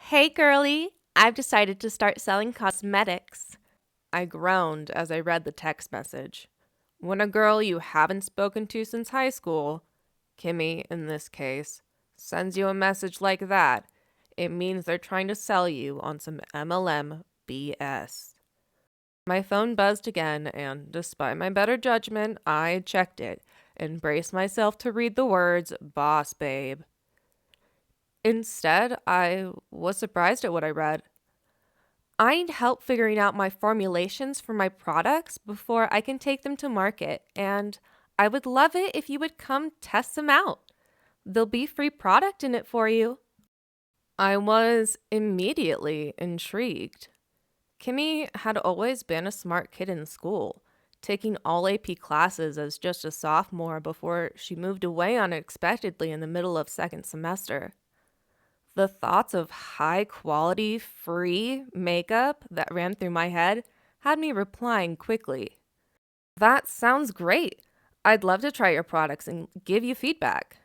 Hey girly, I've decided to start selling cosmetics. I groaned as I read the text message. When a girl you haven't spoken to since high school, Kimmy in this case, sends you a message like that, it means they're trying to sell you on some MLM BS. My phone buzzed again, and despite my better judgment, I checked it and braced myself to read the words boss babe. Instead, I was surprised at what I read. I need help figuring out my formulations for my products before I can take them to market, and I would love it if you would come test them out. There'll be free product in it for you. I was immediately intrigued. Kimmy had always been a smart kid in school, taking all AP classes as just a sophomore before she moved away unexpectedly in the middle of second semester. The thoughts of high quality, free makeup that ran through my head had me replying quickly. That sounds great. I'd love to try your products and give you feedback.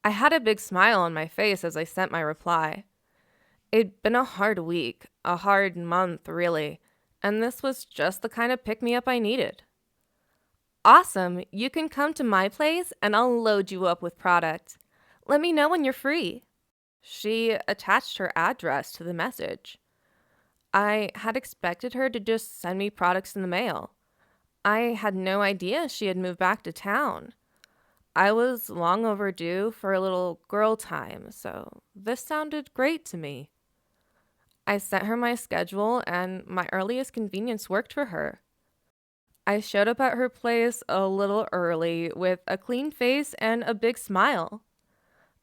I had a big smile on my face as I sent my reply. It'd been a hard week, a hard month, really, and this was just the kind of pick-me-up I needed. Awesome, you can come to my place and I'll load you up with product. Let me know when you're free. She attached her address to the message. I had expected her to just send me products in the mail. I had no idea she had moved back to town. I was long overdue for a little girl time, so this sounded great to me. I sent her my schedule, and my earliest convenience worked for her. I showed up at her place a little early with a clean face and a big smile.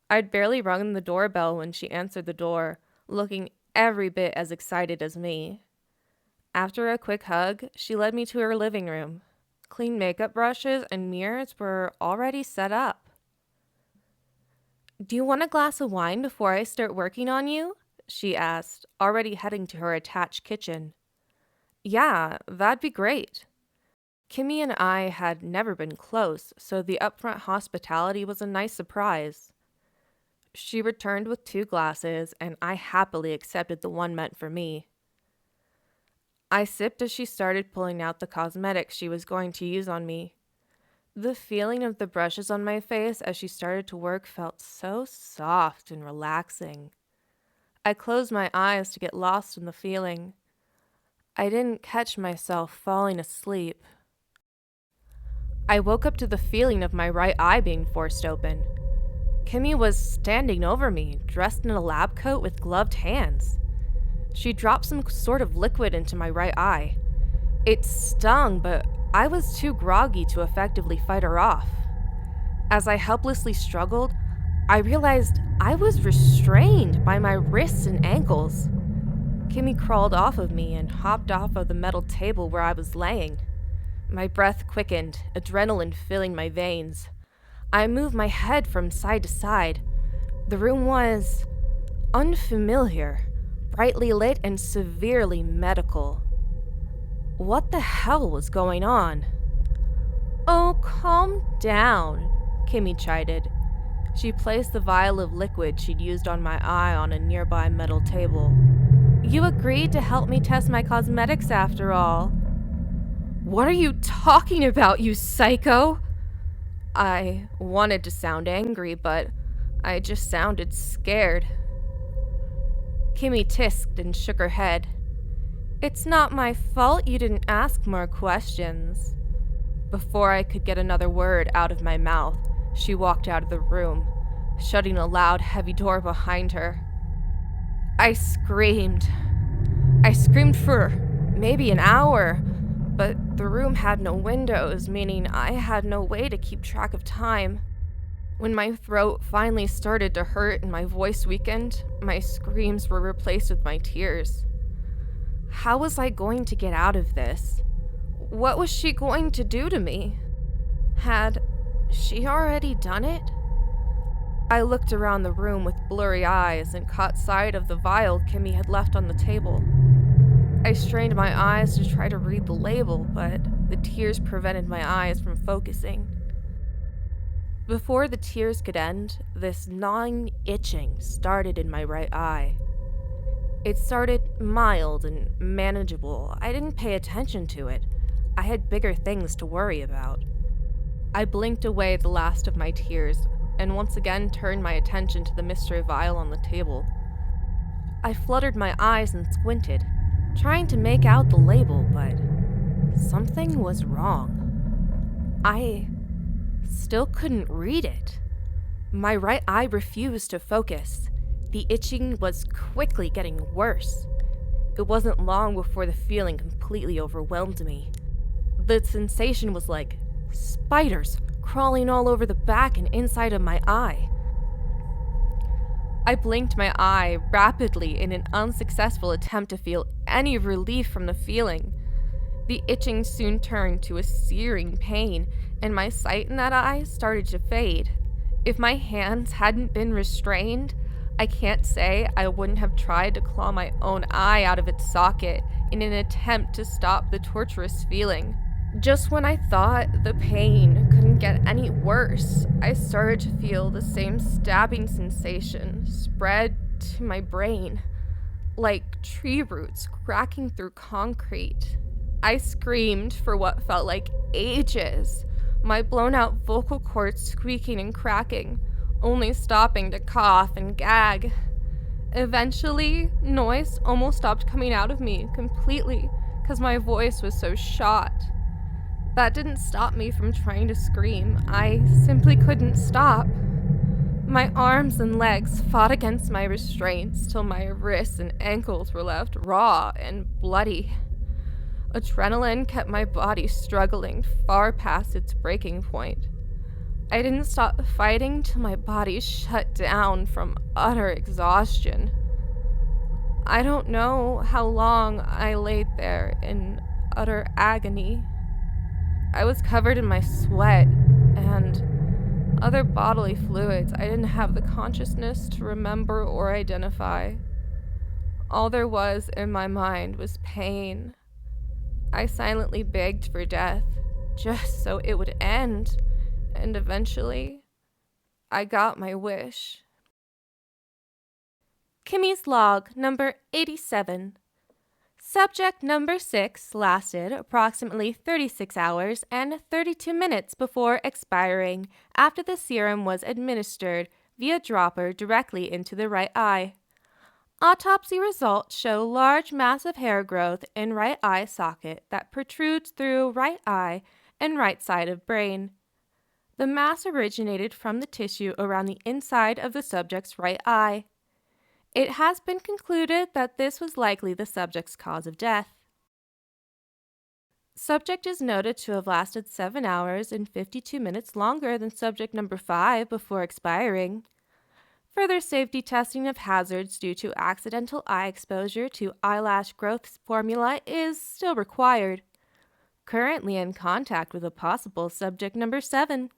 I'd barely rung the doorbell when she answered the door, looking every bit as excited as me. After a quick hug, she led me to her living room. Clean makeup brushes and mirrors were already set up. "Do you want a glass of wine before I start working on you?" she asked, already heading to her attached kitchen. "Yeah, that'd be great." Kimmy and I had never been close, so the upfront hospitality was a nice surprise. She returned with 2 glasses, and I happily accepted the one meant for me. I sipped as she started pulling out the cosmetics she was going to use on me. The feeling of the brushes on my face as she started to work felt so soft and relaxing. I closed my eyes to get lost in the feeling. I didn't catch myself falling asleep. I woke up to the feeling of my right eye being forced open. Kimmy was standing over me, dressed in a lab coat with gloved hands. She dropped some sort of liquid into my right eye. It stung, but I was too groggy to effectively fight her off. As I helplessly struggled, I realized I was restrained by my wrists and ankles. Kimmy crawled off of me and hopped off of the metal table where I was laying. My breath quickened, adrenaline filling my veins. I moved my head from side to side. The room was unfamiliar, brightly lit and severely medical. What the hell was going on? "Oh, calm down," Kimmy chided. She placed the vial of liquid she'd used on my eye on a nearby metal table. "You agreed to help me test my cosmetics after all." "What are you talking about, you psycho?" I wanted to sound angry, but I just sounded scared. Kimmy tisked and shook her head. "It's not my fault you didn't ask more questions." Before I could get another word out of my mouth, she walked out of the room, shutting a loud, heavy door behind her. I screamed. I screamed for maybe an hour, but the room had no windows, meaning I had no way to keep track of time. When my throat finally started to hurt and my voice weakened, my screams were replaced with my tears. How was I going to get out of this? What was she going to do to me? Had she already done it? I looked around the room with blurry eyes and caught sight of the vial Kimmy had left on the table. I strained my eyes to try to read the label, but the tears prevented my eyes from focusing. Before the tears could end, this gnawing itching started in my right eye. It started mild and manageable. I didn't pay attention to it. I had bigger things to worry about. I blinked away the last of my tears and once again turned my attention to the mystery vial on the table. I fluttered my eyes and squinted, trying to make out the label, but something was wrong. I still couldn't read it. My right eye refused to focus. The itching was quickly getting worse. It wasn't long before the feeling completely overwhelmed me. The sensation was like spiders crawling all over the back and inside of my eye. I blinked my eye rapidly in an unsuccessful attempt to feel any relief from the feeling. The itching soon turned to a searing pain, and my sight in that eye started to fade. If my hands hadn't been restrained, I can't say I wouldn't have tried to claw my own eye out of its socket in an attempt to stop the torturous feeling. Just when I thought the pain couldn't get any worse, I started to feel the same stabbing sensation spread to my brain, like tree roots cracking through concrete. I screamed for what felt like ages, my blown-out vocal cords squeaking and cracking, only stopping to cough and gag. Eventually, noise almost stopped coming out of me completely because my voice was so shot. That didn't stop me from trying to scream. I simply couldn't stop. My arms and legs fought against my restraints till my wrists and ankles were left raw and bloody. Adrenaline kept my body struggling far past its breaking point. I didn't stop fighting till my body shut down from utter exhaustion. I don't know how long I laid there in utter agony. I was covered in my sweat and other bodily fluids I didn't have the consciousness to remember or identify. All there was in my mind was pain. I silently begged for death, just so it would end, and eventually, I got my wish. Kimmy's log number 87. Subject number 6 lasted approximately 36 hours and 32 minutes before expiring after the serum was administered via dropper directly into the right eye. Autopsy results show large mass of hair growth in right eye socket that protrudes through right eye and right side of brain. The mass originated from the tissue around the inside of the subject's right eye. It has been concluded that this was likely the subject's cause of death. Subject is noted to have lasted 7 hours and 52 minutes longer than subject number 5 before expiring. Further safety testing of hazards due to accidental eye exposure to eyelash growth formula is still required. Currently in contact with a possible subject number 7.